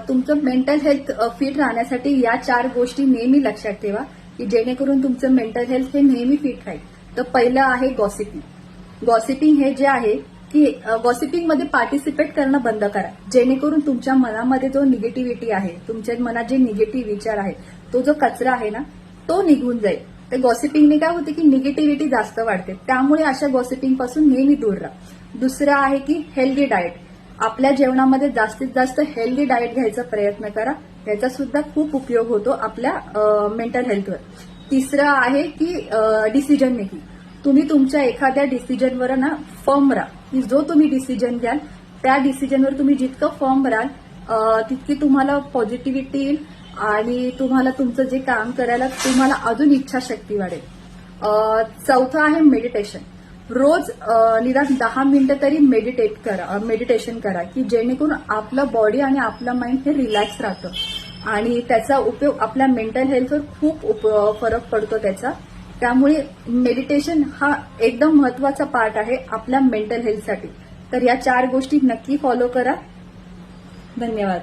तुमचं mental health fit राहण्यासाठी या 4 गोष्टी नेहमी लक्षात ठेवा की जेणेकरून तुमचं मेंटल हेल्थ हे नेहमी फिट राहील. तर पहिलं आहे गॉसिपिंग. गॉसिपिंग हे जे आहे की गॉसिपिंग मध्ये पार्टिसिपेट करणं बंद करा, जेणेकरून तुमच्या मनामध्ये जो निगेटिव्हिटी आहे, तुमच्या मनात जे निगेटिव्ह विचार आहे, तो जो कचरा आहे ना, तो निघून जाईल. तर गॉसिपिंगने काय होते की निगेटिव्हिटी जास्त वाढते, त्यामुळे अशा गॉसिपिंग पासून नेहमी दूर राहा. दुसरं आहे की हेल्दी डाएट. आपल्या जेवणामध्ये जास्तीत जास्त हेल्दी डाएट घ्यायचा प्रयत्न करा, याचा सुद्धा खूप उपयोग होतो आपल्या मेंटल हेल्थवर. तिसरं आहे की डिसिजन मेकिंग. तुम्ही तुमच्या एखाद्या डिसिजनवर ना फर्म राहा, की जो तुम्ही डिसिजन घ्याल त्या डिसिजनवर तुम्ही जितकं फर्म राहाल तितकी तुम्हाला पॉझिटिव्हिटी येईल आणि तुम्हाला तुमचं जे काम करायला तुम्हाला अजून इच्छाशक्ती वाढेल. चौथं आहे मेडिटेशन. रोज निदान 10 मिनिटं तरी मेडिटेशन करा की जेणेकरून आपलं बॉडी आणि आपलं माइंड हे रिलॅक्स राहतं आणि त्याचा उपयोग आपल्या मेंटल हेल्थवर खूप फरक पडतो त्याचा. त्यामुळे मेडिटेशन हा एकदम महत्वाचा पार्ट आहे आपल्या मेंटल हेल्थसाठी. तर या 4 गोष्टी नक्की फॉलो करा. धन्यवाद.